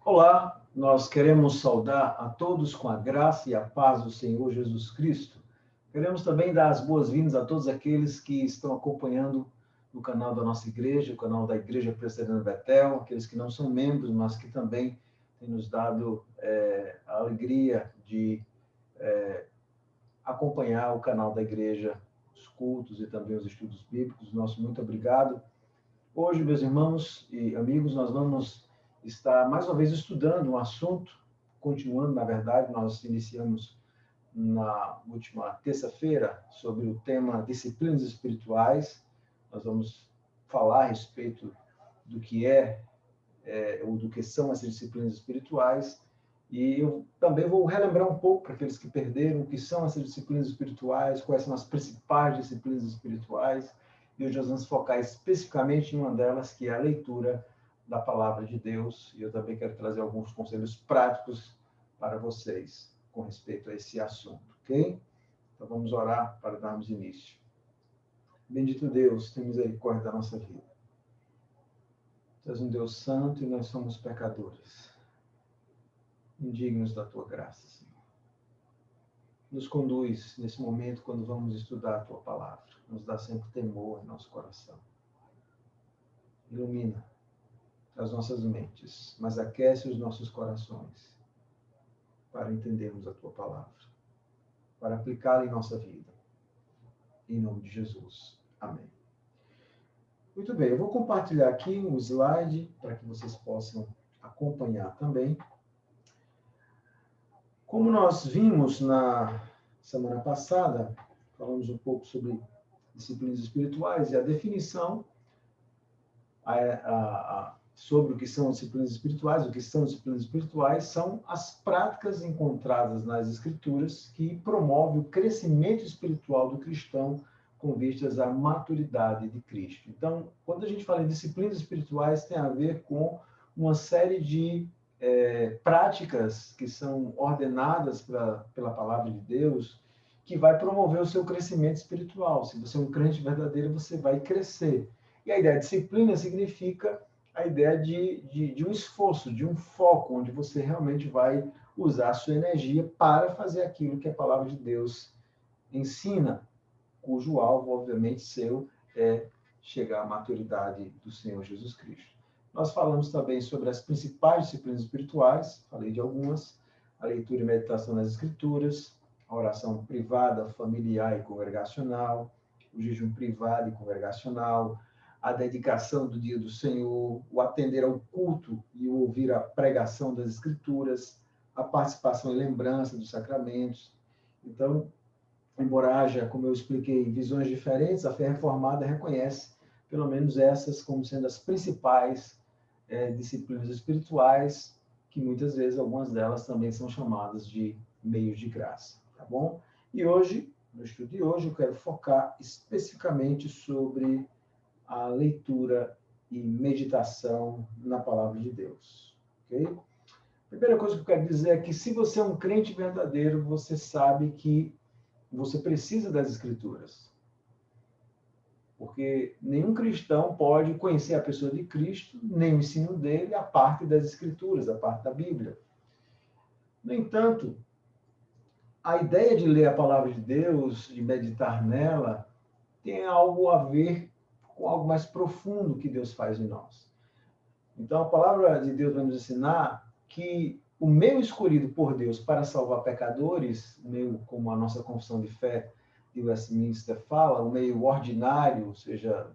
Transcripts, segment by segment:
Olá, nós queremos saudar a todos com a graça e a paz do Senhor Jesus Cristo. Queremos também dar as boas-vindas a todos aqueles que estão acompanhando no canal da nossa igreja, o canal da Igreja Presbiteriana Betel, aqueles que não são membros, mas que também têm nos dado a alegria de acompanhar o canal da igreja, os cultos e também os estudos bíblicos. Nosso muito obrigado. Hoje, meus irmãos e amigos, nós vamos estar mais uma vez estudando um assunto, continuando, na verdade, nós iniciamos na última terça-feira sobre o tema disciplinas espirituais. Nós vamos falar a respeito do que ou do que são essas disciplinas espirituais. E eu também vou relembrar um pouco para aqueles que perderam o que são essas disciplinas espirituais, quais são as principais disciplinas espirituais. E hoje nós vamos focar especificamente em uma delas, que é a leitura da Palavra de Deus. E eu também quero trazer alguns conselhos práticos para vocês com respeito a esse assunto, ok? Então vamos orar para darmos início. Bendito Deus, tem misericórdia da nossa vida. Tu és um Deus santo e nós somos pecadores, indignos da tua graça, Senhor. Nos conduz nesse momento quando vamos estudar a tua palavra. Nos dá sempre temor em nosso coração. Ilumina as nossas mentes, mas aquece os nossos corações para entendermos a tua palavra, para aplicá-la em nossa vida. Em nome de Jesus. Amém. Muito bem, eu vou compartilhar aqui um slide para que vocês possam acompanhar também. Como nós vimos na semana passada, falamos um pouco sobre disciplinas espirituais e a definição sobre o que são disciplinas espirituais. O que são disciplinas espirituais são as práticas encontradas nas Escrituras que promovem o crescimento espiritual do cristão com vistas à maturidade de Cristo. Então, quando a gente fala em disciplinas espirituais, tem a ver com uma série de práticas que são ordenadas pela palavra de Deus, que vai promover o seu crescimento espiritual. Se você é um crente verdadeiro, você vai crescer. E a ideia de disciplina significa a ideia de um esforço, de um foco, onde você realmente vai usar a sua energia para fazer aquilo que a palavra de Deus ensina, cujo alvo, obviamente, seu é chegar à maturidade do Senhor Jesus Cristo. Nós falamos também sobre as principais disciplinas espirituais, falei de algumas: a leitura e meditação nas Escrituras, a oração privada, familiar e congregacional, o jejum privado e congregacional, a dedicação do dia do Senhor, o atender ao culto e o ouvir a pregação das Escrituras, a participação e lembrança dos sacramentos. Então, embora haja, como eu expliquei, visões diferentes, a fé reformada reconhece pelo menos essas como sendo as principais disciplinas espirituais, que muitas vezes algumas delas também são chamadas de meios de graça, tá bom? E hoje, no estudo de hoje, eu quero focar especificamente sobre a leitura e meditação na palavra de Deus, ok? A primeira coisa que eu quero dizer é que se você é um crente verdadeiro, você sabe que você precisa das Escrituras. Porque nenhum cristão pode conhecer a pessoa de Cristo, nem o ensino dele, a parte das Escrituras, a parte da Bíblia. No entanto, a ideia de ler a palavra de Deus, de meditar nela, tem algo a ver com algo mais profundo que Deus faz em nós. Então, a palavra de Deus vai nos ensinar que o meio escolhido por Deus para salvar pecadores, o meio como a nossa confissão de fé de Westminster fala, o meio ordinário, ou seja,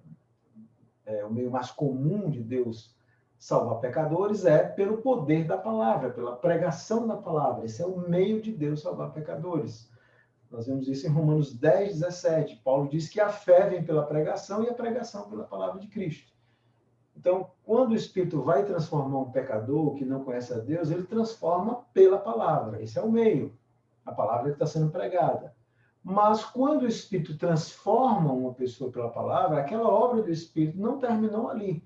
o meio mais comum de Deus salvar pecadores, é pelo poder da palavra, pela pregação da palavra. Esse é o meio de Deus salvar pecadores. Nós vemos isso em Romanos 10, 17. Paulo diz que a fé vem pela pregação e a pregação pela palavra de Cristo. Então, quando o Espírito vai transformar um pecador que não conhece a Deus, ele transforma pela palavra. Esse é o meio. A palavra que está sendo pregada. Mas quando o Espírito transforma uma pessoa pela palavra, aquela obra do Espírito não terminou ali.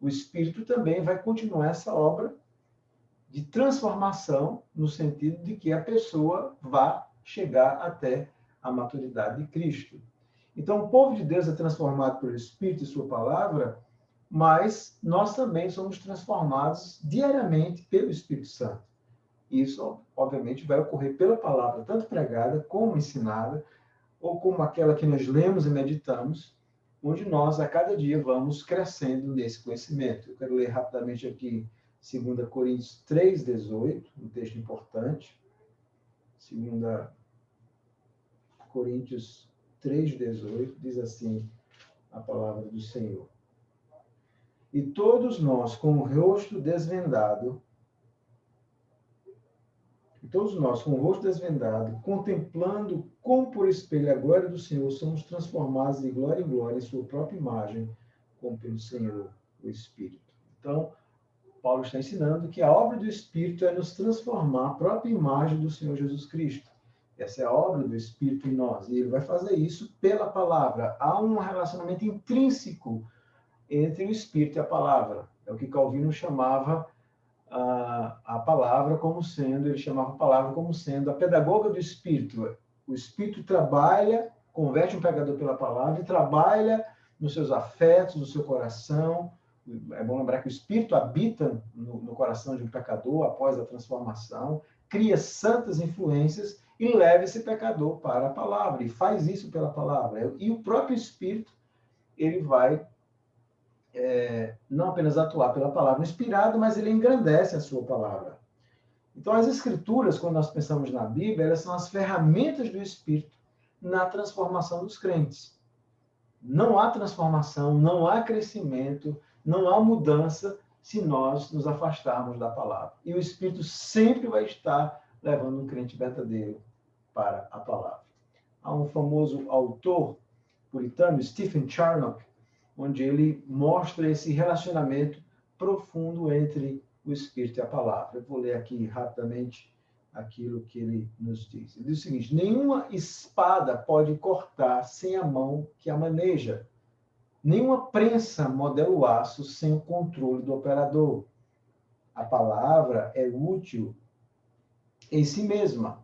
O Espírito também vai continuar essa obra de transformação, no sentido de que a pessoa vá chegar até a maturidade de Cristo. Então, o povo de Deus é transformado pelo Espírito e sua palavra, mas nós também somos transformados diariamente pelo Espírito Santo. Isso, obviamente, vai ocorrer pela palavra, tanto pregada como ensinada, ou como aquela que nós lemos e meditamos, onde nós, a cada dia, vamos crescendo nesse conhecimento. Eu quero ler rapidamente aqui 2 Coríntios 3,18, um texto importante. 2 Coríntios 3,18, diz assim a palavra do Senhor. E todos nós, com o rosto desvendado, contemplando como por espelho a glória do Senhor, somos transformados de glória em glória em sua própria imagem, como pelo Senhor, o Espírito. Então, Paulo está ensinando que a obra do Espírito é nos transformar a própria imagem do Senhor Jesus Cristo. Essa é a obra do Espírito em nós. E ele vai fazer isso pela palavra. Há um relacionamento intrínseco entre o Espírito e a palavra. É o que Calvino chamava a palavra como sendo, ele chamava a palavra como sendo a pedagoga do Espírito. O Espírito trabalha, converte um pecador pela palavra e trabalha nos seus afetos, no seu coração. É bom lembrar que o Espírito habita no coração de um pecador após a transformação, cria santas influências e leva esse pecador para a palavra, e faz isso pela palavra. E o próprio Espírito, ele vai não apenas atuar pela palavra inspirada, mas ele engrandece a sua palavra. Então, as Escrituras, quando nós pensamos na Bíblia, elas são as ferramentas do Espírito na transformação dos crentes. Não há transformação, não há crescimento, não há mudança se nós nos afastarmos da palavra. E o Espírito sempre vai estar levando um crente verdadeiro para a palavra. Há um famoso autor puritano, Stephen Charnock, onde ele mostra esse relacionamento profundo entre o Espírito e a palavra. Eu vou ler aqui rapidamente aquilo que ele nos diz. Ele diz o seguinte: nenhuma espada pode cortar sem a mão que a maneja. Nenhuma prensa modela o aço sem o controle do operador. A palavra é útil em si mesma,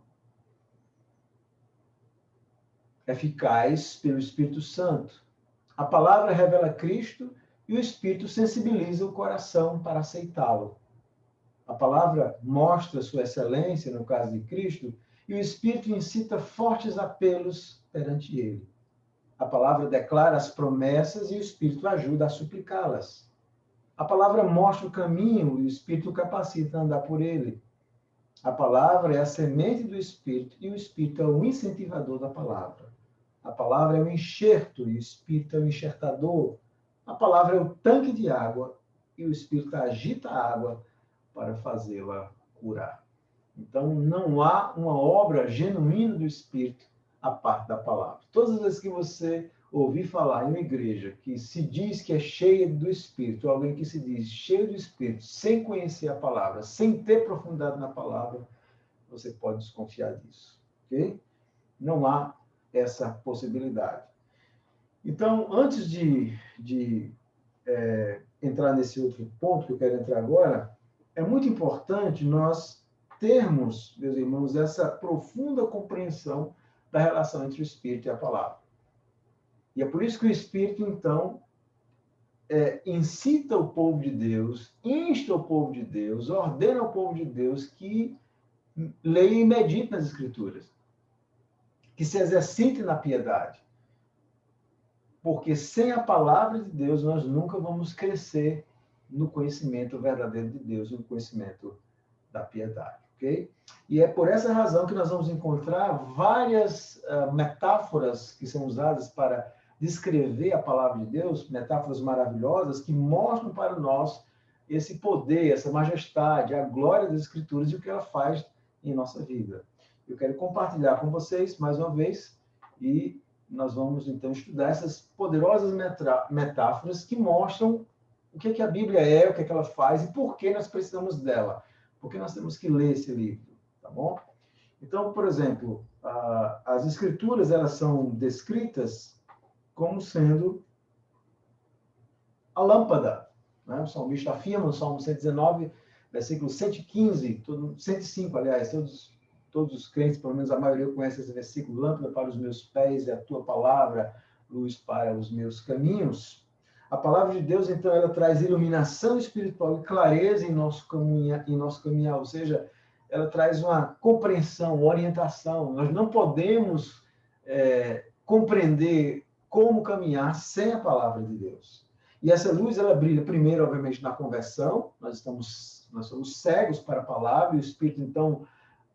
eficaz pelo Espírito Santo. A palavra revela Cristo e o Espírito sensibiliza o coração para aceitá-lo. A palavra mostra sua excelência, no caso de Cristo, e o Espírito incita fortes apelos perante ele. A palavra declara as promessas e o Espírito ajuda a suplicá-las. A palavra mostra o caminho e o Espírito capacita a andar por ele. A palavra é a semente do Espírito e o Espírito é o incentivador da palavra. A palavra é o enxerto e o Espírito é o enxertador. A palavra é o tanque de água e o Espírito agita a água para fazê-la curar. Então, não há uma obra genuína do Espírito à parte da palavra. Todas as vezes que você ouvir falar em uma igreja que se diz que é cheia do Espírito, ou alguém que se diz cheio do Espírito, sem conhecer a palavra, sem ter profundidade na palavra, você pode desconfiar disso. Ok? Não há essa possibilidade. Então, antes de entrar nesse outro ponto que eu quero entrar agora, é muito importante nós termos, meus irmãos, essa profunda compreensão da relação entre o Espírito e a palavra. E é por isso que o Espírito, então, incita o povo de Deus, insta o povo de Deus, ordena ao povo de Deus que leia e medite nas Escrituras, que se exercite na piedade. Porque sem a palavra de Deus, nós nunca vamos crescer no conhecimento verdadeiro de Deus, no conhecimento da piedade. Okay? E é por essa razão que nós vamos encontrar várias metáforas que são usadas para descrever a palavra de Deus, metáforas maravilhosas que mostram para nós esse poder, essa majestade, a glória das Escrituras e o que ela faz em nossa vida. Eu quero compartilhar com vocês, mais uma vez, e nós vamos, então, estudar essas poderosas metáforas que mostram o que a Bíblia é, o que ela faz e por que nós precisamos dela. Por que nós temos que ler esse livro, tá bom? Então, por exemplo, as Escrituras, elas são descritas como sendo a lâmpada, né? O salmista afirma no Salmo 119, versículo 115, 105, aliás, todos os crentes, pelo menos a maioria, conhece esse versículo: lâmpada para os meus pés e a tua palavra, luz para os meus caminhos. A palavra de Deus, então, ela traz iluminação espiritual e clareza em nosso caminhar, ou seja, ela traz uma compreensão, orientação. Nós não podemos compreender como caminhar sem a palavra de Deus. E essa luz, ela brilha primeiro, obviamente, na conversão. Nós somos cegos para a palavra, e o Espírito, então,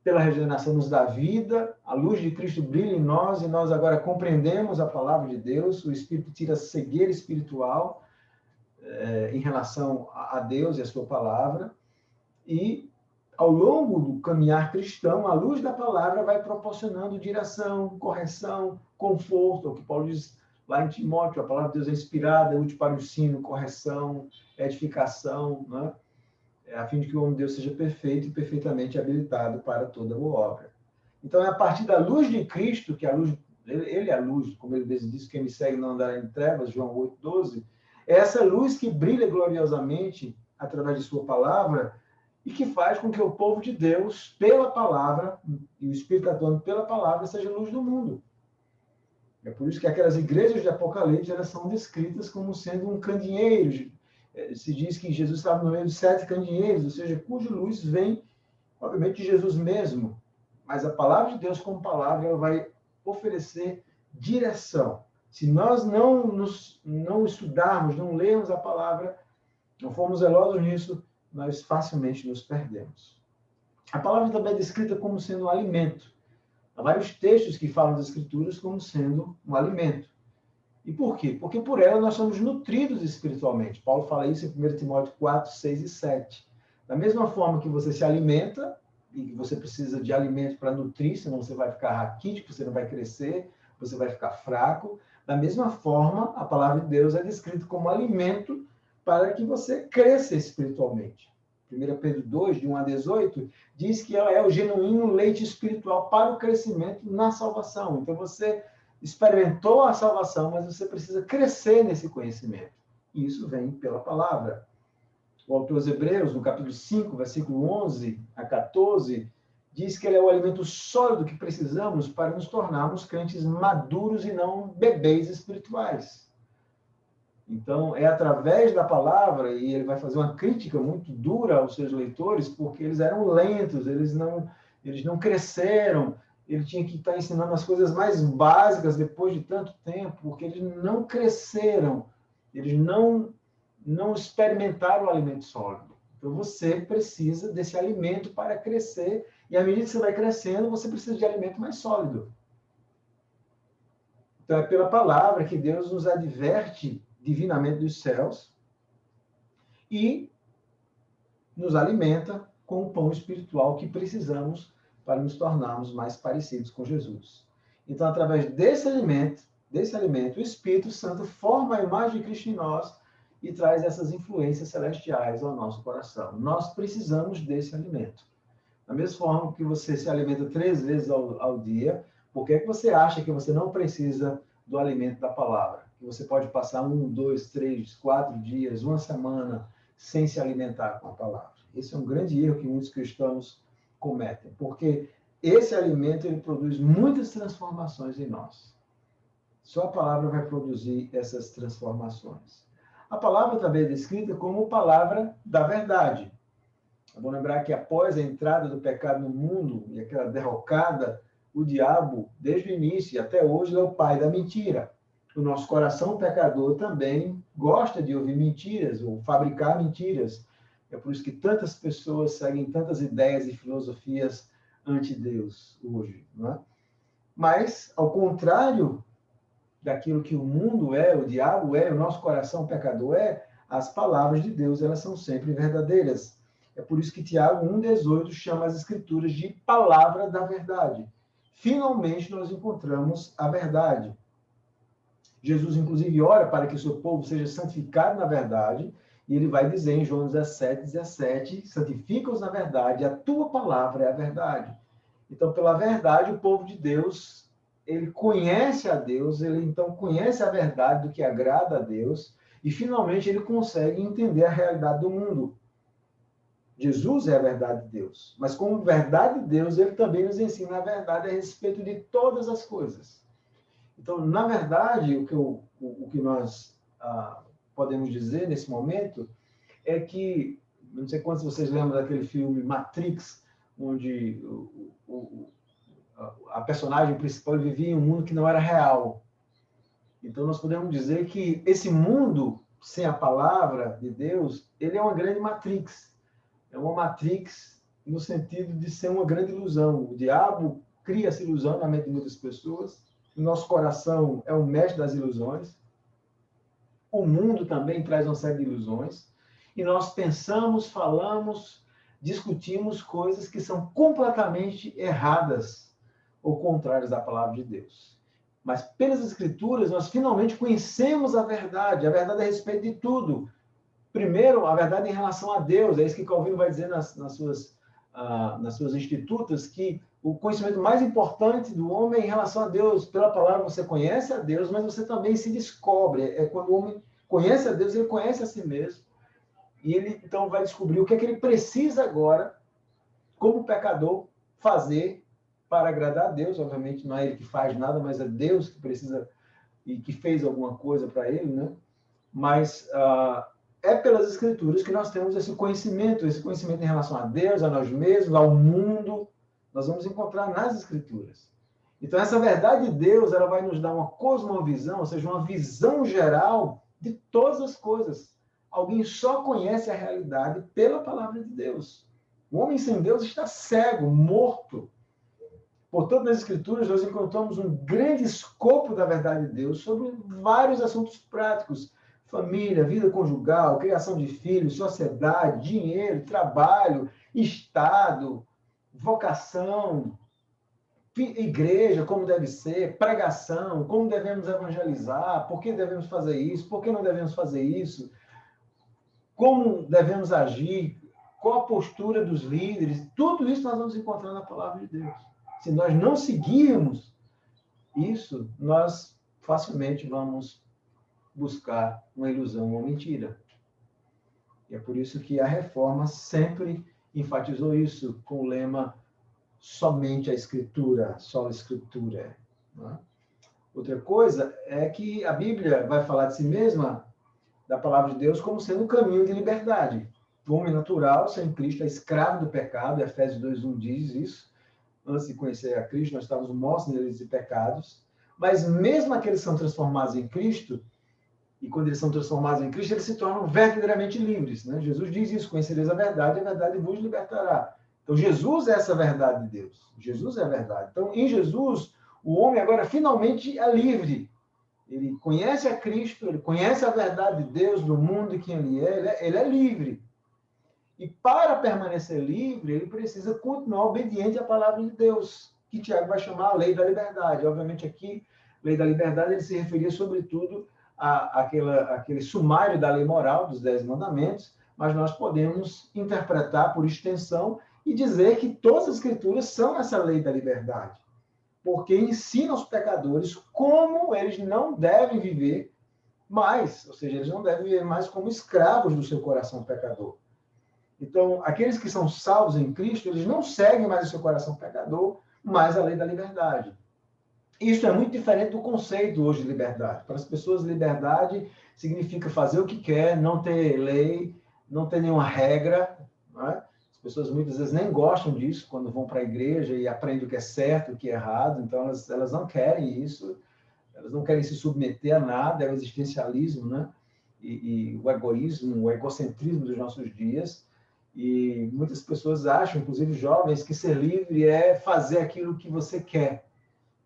pela regeneração, nos dá vida. A luz de Cristo brilha em nós, e nós agora compreendemos a palavra de Deus. O Espírito tira a cegueira espiritual em relação a Deus e a sua palavra. E, ao longo do caminhar cristão, a luz da palavra vai proporcionando direção, correção, conforto, é o que Paulo diz lá em Timóteo: a palavra de Deus é inspirada, é útil para o ensino, correção, edificação, né? A fim de que o homem de Deus seja perfeito e perfeitamente habilitado para toda boa obra. Então, é a partir da luz de Cristo, que a luz, ele é a luz, como ele mesmo disse: quem me segue não andará em trevas, João 8,12, é essa luz que brilha gloriosamente através de sua palavra e que faz com que o povo de Deus, pela palavra, e o Espírito atuando pela palavra, seja luz do mundo. É por isso que aquelas igrejas de Apocalipse, elas são descritas como sendo um candeeiro. Se diz que Jesus estava no meio de 7 candeeiros, ou seja, cuja luz vem, obviamente, de Jesus mesmo. Mas a palavra de Deus, como palavra, ela vai oferecer direção. Se nós não estudarmos, não lermos a palavra, não formos zelosos nisso, nós facilmente nos perdemos. A palavra também é descrita como sendo um alimento. Há vários textos que falam das Escrituras como sendo um alimento. E por quê? Porque por ela nós somos nutridos espiritualmente. Paulo fala isso em 1 Timóteo 4, 6 e 7. Da mesma forma que você se alimenta, e que você precisa de alimento para nutrir, senão você vai ficar raquítico, você não vai crescer, você vai ficar fraco. Da mesma forma, a palavra de Deus é descrita como alimento para que você cresça espiritualmente. 1 Pedro 2, de 1 a 18, diz que ela é o genuíno leite espiritual para o crescimento na salvação. Então, você experimentou a salvação, mas você precisa crescer nesse conhecimento. E isso vem pela palavra. O autor aos Hebreus, no capítulo 5, versículo 11 a 14, diz que ele é o alimento sólido que precisamos para nos tornarmos crentes maduros e não bebês espirituais. Então, é através da palavra, e ele vai fazer uma crítica muito dura aos seus leitores, porque eles eram lentos, eles não cresceram, ele tinha que estar ensinando as coisas mais básicas depois de tanto tempo, porque eles não cresceram, eles não experimentaram o alimento sólido. Então, você precisa desse alimento para crescer, e à medida que você vai crescendo, você precisa de alimento mais sólido. Então, é pela palavra que Deus nos adverte divinamente dos céus e nos alimenta com o pão espiritual que precisamos para nos tornarmos mais parecidos com Jesus. Então, através desse alimento, o Espírito Santo forma a imagem de Cristo em nós e traz essas influências celestiais ao nosso coração. Nós precisamos desse alimento. Da mesma forma que você se alimenta 3 vezes ao dia, por que é que você acha que você não precisa do alimento da palavra? Que você pode passar 1, 2, 3, 4 dias, uma semana sem se alimentar com a palavra. Esse é um grande erro que muitos cristãos cometem, porque esse alimento ele produz muitas transformações em nós. Só a palavra vai produzir essas transformações. A palavra também é descrita como palavra da verdade. É bom lembrar que após a entrada do pecado no mundo e aquela derrocada, o diabo, desde o início e até hoje, é o pai da mentira. O nosso coração pecador também gosta de ouvir mentiras ou fabricar mentiras. É por isso que tantas pessoas seguem tantas ideias e filosofias anti-Deus hoje, não é? Mas, ao contrário daquilo que o mundo é, o diabo é, o nosso coração pecador é, as palavras de Deus, elas são sempre verdadeiras. É por isso que Tiago 1,18 chama as Escrituras de palavra da verdade. Finalmente, nós encontramos a verdade. Jesus, inclusive, ora para que o seu povo seja santificado na verdade, e ele vai dizer em João 17, santifica-os na verdade, a tua palavra é a verdade. Então, pela verdade, o povo de Deus, ele conhece a Deus, ele então conhece a verdade do que agrada a Deus, e finalmente ele consegue entender a realidade do mundo. Jesus é a verdade de Deus, mas como verdade de Deus, ele também nos ensina a verdade a respeito de todas as coisas. Então, na verdade, o que nós podemos dizer nesse momento é que, não sei quantos vocês lembram daquele filme Matrix, onde a personagem principal vivia em um mundo que não era real. Então, nós podemos dizer que esse mundo, sem a palavra de Deus, ele é uma grande Matrix. É uma Matrix no sentido de ser uma grande ilusão. O diabo cria essa ilusão na mente de muitas pessoas. O nosso coração é o mestre das ilusões. O mundo também traz uma série de ilusões. E nós pensamos, falamos, discutimos coisas que são completamente erradas ou contrárias à palavra de Deus. Mas pelas Escrituras, nós finalmente conhecemos a verdade a respeito de tudo. Primeiro, a verdade em relação a Deus. É isso que Calvino vai dizer nas suas institutas, que o conhecimento mais importante do homem é em relação a Deus. Pela palavra você conhece a Deus, mas você também se descobre. É quando o homem conhece a Deus, ele conhece a si mesmo. E ele, então, vai descobrir o que é que ele precisa agora, como pecador, fazer para agradar a Deus. Obviamente, não é ele que faz nada, mas é Deus que precisa e que fez alguma coisa para ele, né? Mas é pelas Escrituras que nós temos esse conhecimento em relação a Deus, a nós mesmos, ao mundo. Nós vamos encontrar nas Escrituras. Então, essa verdade de Deus, ela vai nos dar uma cosmovisão, ou seja, uma visão geral de todas as coisas. Alguém só conhece a realidade pela palavra de Deus. O homem sem Deus está cego, morto. Portanto, nas Escrituras, nós encontramos um grande escopo da verdade de Deus sobre vários assuntos práticos. Família, vida conjugal, criação de filhos, sociedade, dinheiro, trabalho, Estado, vocação, igreja, como deve ser, pregação, como devemos evangelizar, por que devemos fazer isso, por que não devemos fazer isso, como devemos agir, qual a postura dos líderes. Tudo isso nós vamos encontrar na palavra de Deus. Se nós não seguirmos isso, nós facilmente vamos buscar uma ilusão, uma mentira. E é por isso que a Reforma sempre enfatizou isso com o lema somente a Escritura, só a Escritura. Né? Outra coisa é que a Bíblia vai falar de si mesma, da palavra de Deus, como sendo o caminho de liberdade. O homem natural, sem Cristo, é escravo do pecado. Efésios 2:1 diz isso. Antes de conhecer a Cristo, nós estávamos mortos neles e pecados. Mas mesmo aqueles que são transformados em Cristo, e quando eles são transformados em Cristo, eles se tornam verdadeiramente livres. Né? Jesus diz isso: conhecereis a verdade vos libertará. Então, Jesus é essa verdade de Deus. Jesus é a verdade. Então, em Jesus, o homem agora finalmente é livre. Ele conhece a Cristo, ele conhece a verdade de Deus, do mundo e quem ele é livre. E para permanecer livre, ele precisa continuar obediente à palavra de Deus, que Tiago vai chamar a lei da liberdade. Obviamente, aqui, lei da liberdade, ele se referia sobretudo àquele sumário da lei moral, dos 10 mandamentos, mas nós podemos interpretar por extensão e dizer que todas as Escrituras são essa lei da liberdade, porque ensina aos pecadores como eles não devem viver mais, ou seja, eles não devem viver mais como escravos do seu coração pecador. Então, aqueles que são salvos em Cristo, eles não seguem mais o seu coração pecador, mas a lei da liberdade. Isso é muito diferente do conceito hoje de liberdade. Para as pessoas, liberdade significa fazer o que quer, não ter lei, não ter nenhuma regra, não é? As pessoas muitas vezes nem gostam disso quando vão para a igreja e aprendem o que é certo, o que é errado. Então, elas não querem isso, elas não querem se submeter a nada, é o existencialismo, né? E o egoísmo, o egocentrismo dos nossos dias. E muitas pessoas acham, inclusive jovens, que ser livre é fazer aquilo que você quer.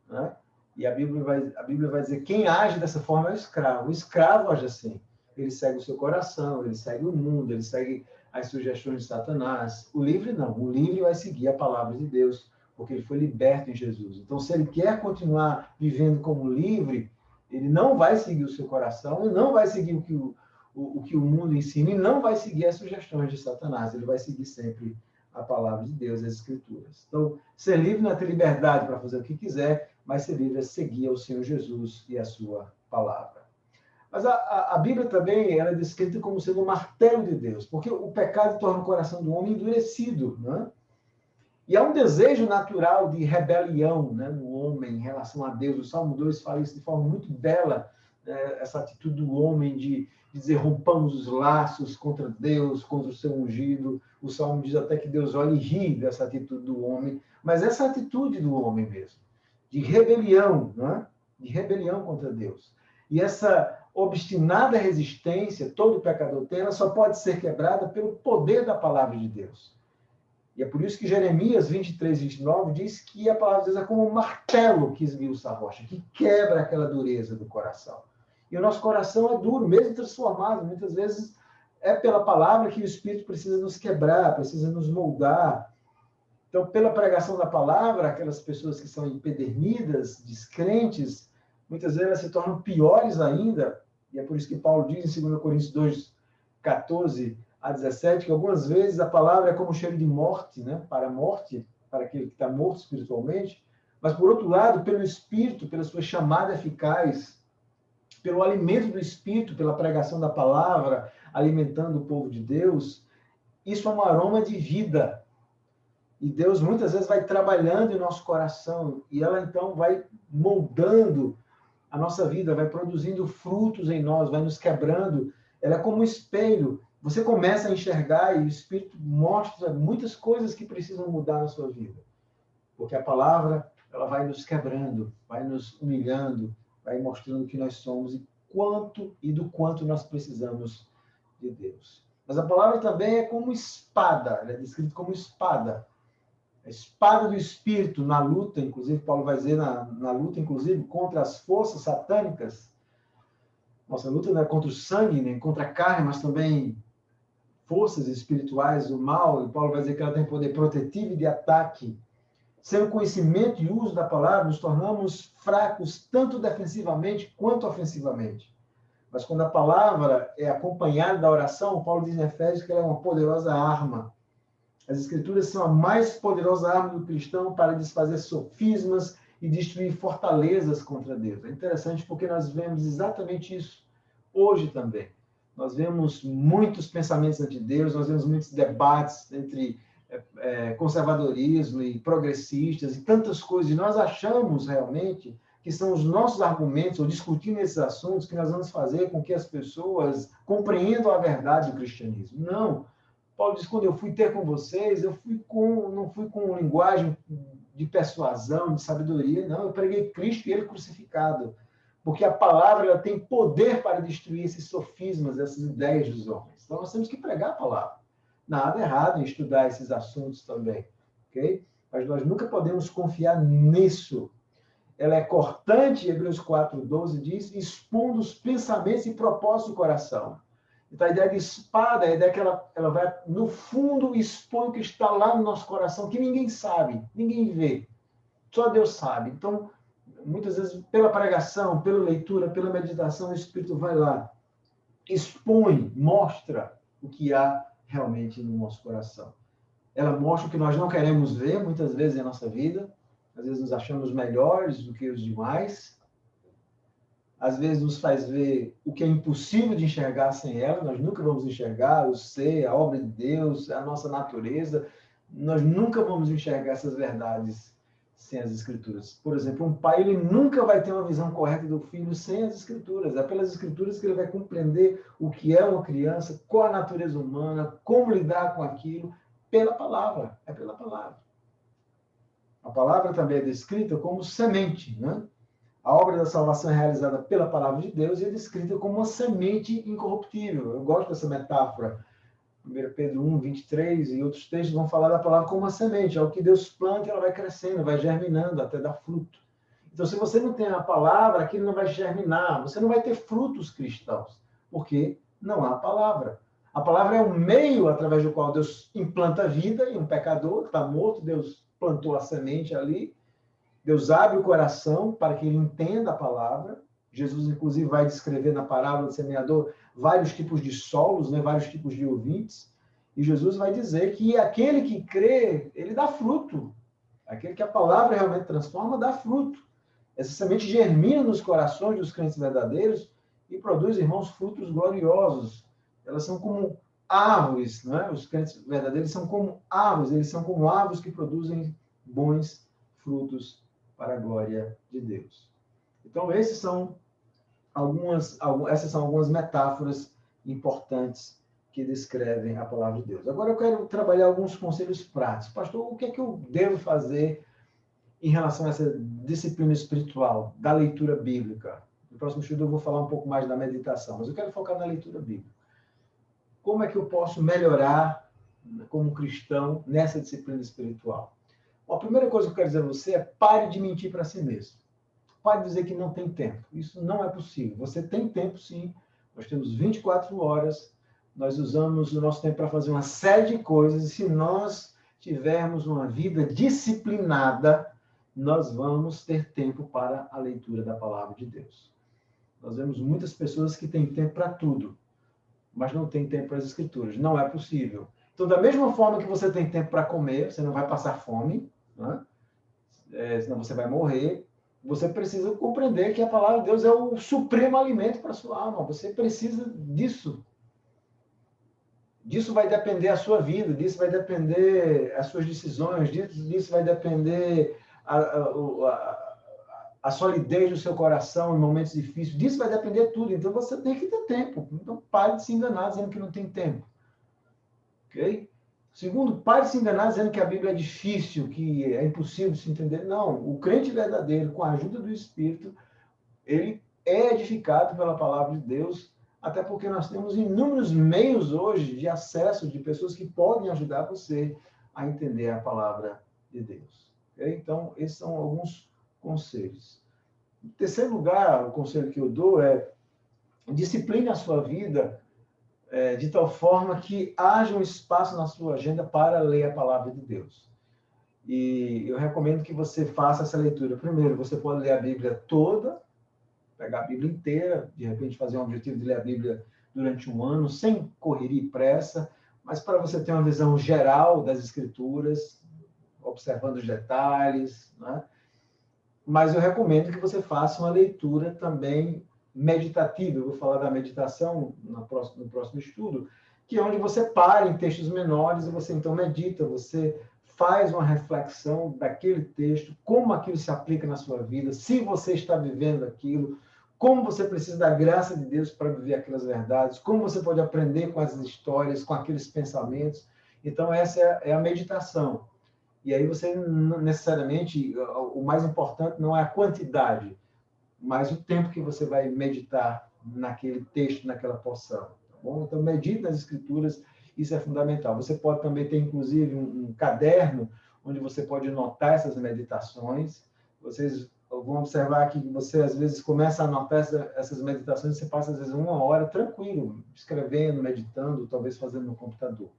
Né? E a Bíblia vai dizer que quem age dessa forma é o escravo. O escravo age assim. Ele segue o seu coração, ele segue o mundo, ele segue as sugestões de Satanás. O livre não. O livre vai seguir a palavra de Deus, porque ele foi liberto em Jesus. Então, se ele quer continuar vivendo como livre, ele não vai seguir o seu coração, ele não vai seguir o que o mundo ensina, e não vai seguir as sugestões de Satanás. Ele vai seguir sempre a palavra de Deus, as Escrituras. Então, ser livre não é ter liberdade para fazer o que quiser, mas ser livre é seguir ao Senhor Jesus e a sua palavra. Mas a Bíblia também ela é descrita como sendo um martelo de Deus, porque o pecado torna o coração do homem endurecido, né? E há um desejo natural de rebelião, né, no homem em relação a Deus. O Salmo 2 fala isso de forma muito bela, né, essa atitude do homem de de dizer rompamos os laços contra Deus, contra o seu ungido. O Salmo diz até que Deus olha e ri dessa atitude do homem, mas essa atitude do homem mesmo, de rebelião, né? De rebelião contra Deus. E essa obstinada resistência, todo pecador tem, ela só pode ser quebrada pelo poder da palavra de Deus. E é por isso que Jeremias 23, 29 diz que a palavra de Deus é como um martelo que esmiuça a rocha, que quebra aquela dureza do coração. E o nosso coração é duro, mesmo transformado. Muitas vezes é pela palavra que o Espírito precisa nos quebrar, precisa nos moldar. Então, pela pregação da palavra, aquelas pessoas que são empedernidas, descrentes, muitas vezes elas se tornam piores ainda. E é por isso que Paulo diz em 2 Coríntios 2, 14 a 17, que algumas vezes a palavra é como um cheiro de morte, né? Para a morte, para aquele que está morto espiritualmente. Mas, por outro lado, pelo Espírito, pela sua chamada eficaz, pelo alimento do Espírito, pela pregação da palavra, alimentando o povo de Deus, isso é um aroma de vida. E Deus muitas vezes vai trabalhando em nosso coração, e ela então vai moldando a nossa vida, vai produzindo frutos em nós, vai nos quebrando. Ela é como um espelho. Você começa a enxergar e o Espírito mostra muitas coisas que precisam mudar na sua vida. Porque a palavra, ela vai nos quebrando, vai nos humilhando, vai mostrando que nós somos e do quanto nós precisamos de Deus. Mas a palavra também é como espada, ela é descrita como espada. A espada do Espírito na luta, inclusive, Paulo vai dizer na luta, inclusive, contra as forças satânicas. Nossa luta não é contra o sangue, nem contra a carne, mas também forças espirituais do mal. E Paulo vai dizer que ela tem poder protetivo e de ataque. Sem o conhecimento e uso da palavra, nos tornamos fracos, tanto defensivamente quanto ofensivamente. Mas quando a palavra é acompanhada da oração, Paulo diz em Efésios que ela é uma poderosa arma. As Escrituras são a mais poderosa arma do cristão para desfazer sofismas e destruir fortalezas contra Deus. É interessante porque nós vemos exatamente isso hoje também. Nós vemos muitos pensamentos anti-Deus, nós vemos muitos debates entre conservadorismo e progressistas e tantas coisas. E nós achamos realmente que são os nossos argumentos, ou discutindo esses assuntos, que nós vamos fazer com que as pessoas compreendam a verdade do cristianismo. Não. Paulo diz, quando eu fui ter com vocês, não fui com linguagem de persuasão, de sabedoria, não. Eu preguei Cristo e Ele crucificado. Porque a palavra ela tem poder para destruir esses sofismas, essas ideias dos homens. Então, nós temos que pregar a palavra. Nada errado em estudar esses assuntos também, ok? Mas nós nunca podemos confiar nisso. Ela é cortante, Hebreus 4:12 diz, expondo os pensamentos e propósitos do coração. Então, a ideia de espada é a ideia que ela vai, no fundo, expor o que está lá no nosso coração, que ninguém sabe, ninguém vê. Só Deus sabe. Então, muitas vezes, pela pregação, pela leitura, pela meditação, o Espírito vai lá, expõe, mostra o que há realmente no nosso coração. Ela mostra o que nós não queremos ver, muitas vezes, em nossa vida. Às vezes nos achamos melhores do que os demais. Às vezes nos faz ver o que é impossível de enxergar sem ela. Nós nunca vamos enxergar o ser, a obra de Deus, a nossa natureza. Nós nunca vamos enxergar essas verdades sem as Escrituras. Por exemplo, um pai ele nunca vai ter uma visão correta do filho sem as Escrituras. É pelas Escrituras que ele vai compreender o que é uma criança, qual a natureza humana, como lidar com aquilo, pela palavra. É pela palavra. A palavra também é descrita como semente, né? A obra da salvação é realizada pela palavra de Deus e é descrita como uma semente incorruptível. Eu gosto dessa metáfora. 1 Pedro 1, 23 e outros textos vão falar da palavra como uma semente. É o que Deus planta, ela vai crescendo, vai germinando até dar fruto. Então, se você não tem a palavra, aquilo não vai germinar. Você não vai ter frutos cristãos, porque não há palavra. A palavra é um meio através do qual Deus implanta a vida em um pecador que está morto. Deus plantou a semente ali. Deus abre o coração para que ele entenda a palavra. Jesus, inclusive, vai descrever na parábola do semeador vários tipos de solos, né? Vários tipos de ouvintes. E Jesus vai dizer que aquele que crê, ele dá fruto. Aquele que a palavra realmente transforma, dá fruto. Essa semente germina nos corações dos crentes verdadeiros e produz, irmãos, frutos gloriosos. Elas são como árvores, né? Os crentes verdadeiros são como árvores, eles são como árvores que produzem bons frutos para a glória de Deus. Então, essas são algumas metáforas importantes que descrevem a palavra de Deus. Agora eu quero trabalhar alguns conselhos práticos. Pastor, o que é que eu devo fazer em relação a essa disciplina espiritual da leitura bíblica? No próximo estudo eu vou falar um pouco mais da meditação, mas eu quero focar na leitura bíblica. Como é que eu posso melhorar como cristão nessa disciplina espiritual? Bom, a primeira coisa que eu quero dizer a você é pare de mentir para si mesmo. Pare de dizer que não tem tempo. Isso não é possível. Você tem tempo, sim. Nós temos 24 horas. Nós usamos o nosso tempo para fazer uma série de coisas. E se nós tivermos uma vida disciplinada, nós vamos ter tempo para a leitura da palavra de Deus. Nós vemos muitas pessoas que têm tempo para tudo, mas não têm tempo para as escrituras. Não é possível. Então, da mesma forma que você tem tempo para comer, você não vai passar fome, né? Senão você vai morrer. Você precisa compreender que a palavra de Deus é o supremo alimento para a sua alma. Você precisa disso. Disso vai depender a sua vida, disso vai depender as suas decisões, disso vai depender a solidez do seu coração em momentos difíceis, disso vai depender tudo. Então você tem que ter tempo. Então pare de se enganar dizendo que não tem tempo. Ok? Segundo, pare de se enganar dizendo que a Bíblia é difícil, que é impossível de se entender. Não, o crente verdadeiro, com a ajuda do Espírito, ele é edificado pela palavra de Deus, até porque nós temos inúmeros meios hoje de acesso de pessoas que podem ajudar você a entender a palavra de Deus. Okay? Então, esses são alguns conselhos. Em terceiro lugar, o conselho que eu dou é discipline a sua vida de tal forma que haja um espaço na sua agenda para ler a palavra de Deus. E eu recomendo que você faça essa leitura. Primeiro, você pode ler a Bíblia toda, pegar a Bíblia inteira, de repente fazer um objetivo de ler a Bíblia durante um ano, sem correria e pressa, mas para você ter uma visão geral das Escrituras, observando os detalhes, né? Mas eu recomendo que você faça uma leitura também meditativa. Eu vou falar da meditação no próximo estudo, que é onde você para em textos menores e você então medita, você faz uma reflexão daquele texto, como aquilo se aplica na sua vida, se você está vivendo aquilo, como você precisa da graça de Deus para viver aquelas verdades, como você pode aprender com as histórias, com aqueles pensamentos. Então, essa é a meditação. E aí você, necessariamente, o mais importante não é a quantidade, mas o tempo que você vai meditar naquele texto, naquela porção. Tá bom? Então, medite nas Escrituras, isso é fundamental. Você pode também ter, inclusive, um caderno onde você pode anotar essas meditações. Vocês vão observar que você, às vezes, começa a anotar essas meditações, você passa, às vezes, 1 hora tranquilo, escrevendo, meditando, talvez fazendo no computador.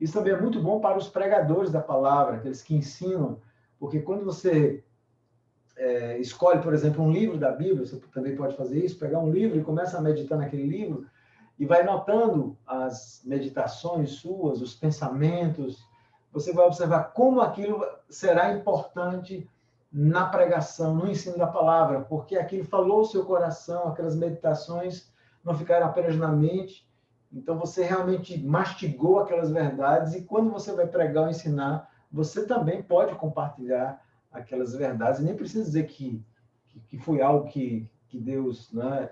Isso também é muito bom para os pregadores da palavra, aqueles que ensinam, porque quando você escolhe, por exemplo, um livro da Bíblia, você também pode fazer isso, pegar um livro e começa a meditar naquele livro, e vai notando as meditações suas, os pensamentos, você vai observar como aquilo será importante na pregação, no ensino da palavra, porque aquilo falou o seu coração, aquelas meditações não ficaram apenas na mente, então você realmente mastigou aquelas verdades, e quando você vai pregar ou ensinar, você também pode compartilhar aquelas verdades, e nem precisa dizer que foi algo que Deus, né,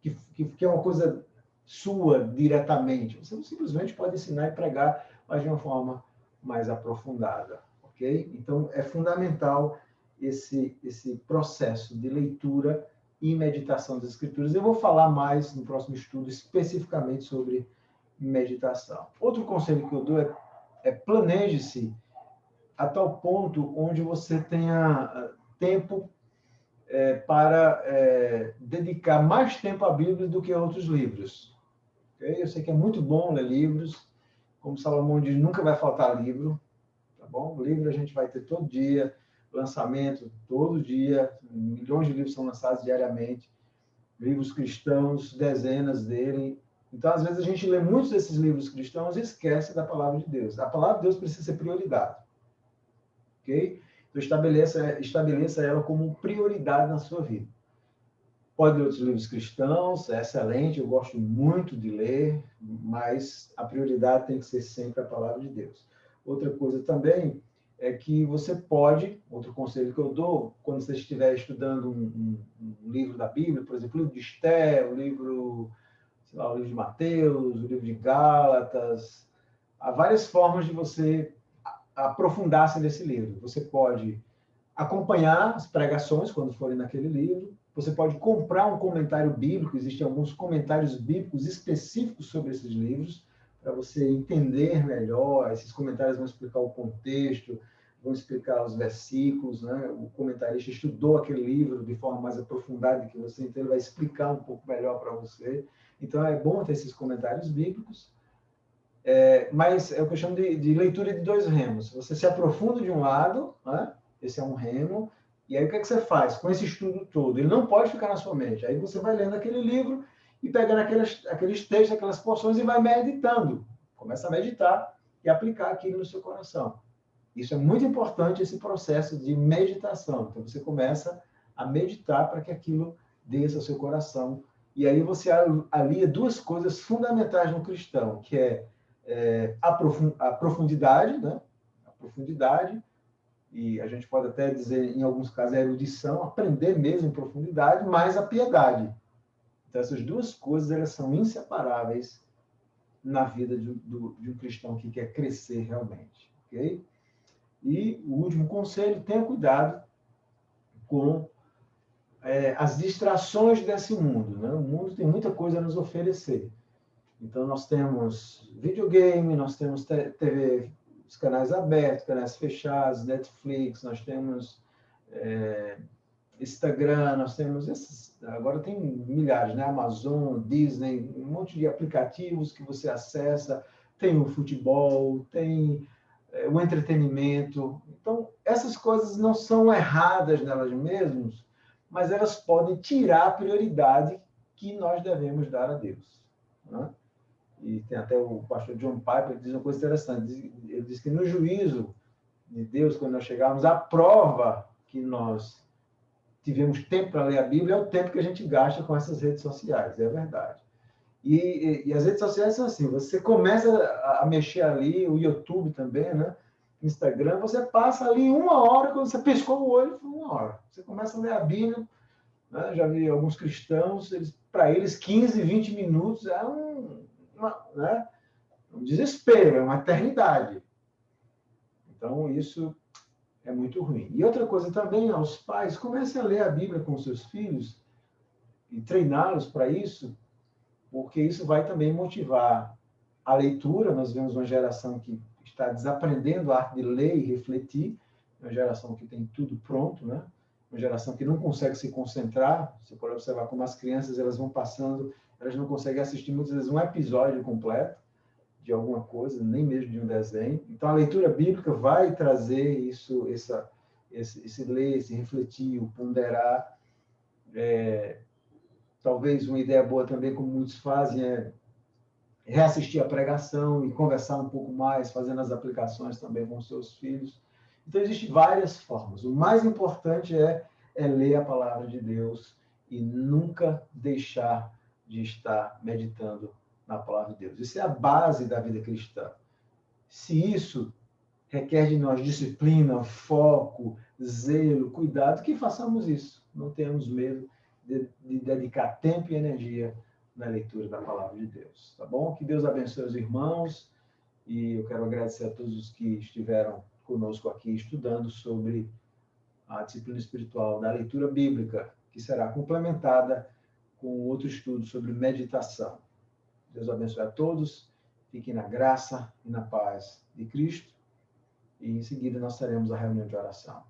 que é uma coisa sua diretamente. Você simplesmente pode ensinar e pregar, mas de uma forma mais aprofundada, ok? Então, é fundamental esse processo de leitura e meditação das Escrituras. Eu vou falar mais no próximo estudo, especificamente sobre meditação. Outro conselho que eu dou é planeje-se a tal ponto onde você tenha tempo para dedicar mais tempo à Bíblia do que a outros livros. Okay? Eu sei que é muito bom ler livros, como Salomão diz, nunca vai faltar livro, tá bom? Livro a gente vai ter todo dia, lançamento todo dia, milhões de livros são lançados diariamente, livros cristãos, dezenas dele. Então, às vezes, a gente lê muitos desses livros cristãos e esquece da palavra de Deus. A palavra de Deus precisa ser prioridade. Ok? Então, estabeleça ela como prioridade na sua vida. Pode ler outros livros cristãos, é excelente, eu gosto muito de ler, mas a prioridade tem que ser sempre a palavra de Deus. Outra coisa também é que você pode, outro conselho que eu dou, quando você estiver estudando um livro da Bíblia, por exemplo, o livro de Esther, o livro, sei lá, o livro de Mateus, o livro de Gálatas. Há várias formas de você aprofundar-se nesse livro. Você pode acompanhar as pregações quando forem naquele livro. Você pode comprar um comentário bíblico. Existem alguns comentários bíblicos específicos sobre esses livros, para você entender melhor. Esses comentários vão explicar o contexto, vão explicar os versículos, né? O comentarista estudou aquele livro de forma mais aprofundada que você, então ele vai explicar um pouco melhor para você. Então é bom ter esses comentários bíblicos. Mas é o que eu chamo de leitura de dois remos. Você se aprofunda de um lado, né? Esse é um remo, e aí o que é que você faz com esse estudo todo? Ele não pode ficar na sua mente. Aí você vai lendo aquele livro e pegando aqueles textos, aquelas porções e vai meditando. Começa a meditar e aplicar aquilo no seu coração. Isso é muito importante, esse processo de meditação. Então você começa a meditar para que aquilo desça ao seu coração. E aí você alia duas coisas fundamentais no cristão, que é a profundidade, né? A profundidade, e a gente pode até dizer, em alguns casos, a erudição, aprender mesmo em profundidade, mais a piedade. Então, essas duas coisas, elas são inseparáveis na vida de um cristão que quer crescer realmente, ok? E o último conselho, tenha cuidado com as distrações desse mundo, né? O mundo tem muita coisa a nos oferecer. Então, nós temos videogame, nós temos TV, os canais abertos, canais fechados, Netflix, nós temos Instagram, nós temos esses, agora tem milhares, né? Amazon, Disney, um monte de aplicativos que você acessa, tem o futebol, tem o entretenimento. Então, essas coisas não são erradas nelas mesmas, mas elas podem tirar a prioridade que nós devemos dar a Deus, né? E tem até o pastor John Piper que diz uma coisa interessante. Ele diz que no juízo de Deus, quando nós chegarmos, a prova que nós tivemos tempo para ler a Bíblia é o tempo que a gente gasta com essas redes sociais, é verdade. E as redes sociais são assim, você começa a mexer ali, o YouTube também, né? Instagram, você passa ali 1 hora, quando você piscou o olho, foi 1 hora. Você começa a ler a Bíblia, né? Já vi alguns cristãos, para eles 15, 20 minutos é né? Um desespero, é uma eternidade. Então, isso é muito ruim. E outra coisa também, aos pais, comecem a ler a Bíblia com seus filhos e treiná-los para isso, porque isso vai também motivar a leitura. Nós vemos uma geração que está desaprendendo a arte de ler e refletir, uma geração que tem tudo pronto, né? Uma geração que não consegue se concentrar. Você pode observar como as crianças elas vão passando, elas não conseguem assistir muitas vezes um episódio completo de alguma coisa, nem mesmo de um desenho. Então, a leitura bíblica vai trazer isso, esse ler, esse refletir, o ponderar. Talvez uma ideia boa também, como muitos fazem, é reassistir a pregação e conversar um pouco mais, fazendo as aplicações também com seus filhos. Então, existem várias formas. O mais importante é ler a palavra de Deus e nunca deixar de estar meditando na palavra de Deus. Isso é a base da vida cristã. Se isso requer de nós disciplina, foco, zelo, cuidado, que façamos isso. Não tenhamos medo de dedicar tempo e energia na leitura da palavra de Deus. Tá bom? Que Deus abençoe os irmãos. E eu quero agradecer a todos os que estiveram conosco aqui estudando sobre a disciplina espiritual da leitura bíblica, que será complementada com outro estudo sobre meditação. Deus abençoe a todos, fiquem na graça e na paz de Cristo, e em seguida nós teremos a reunião de oração.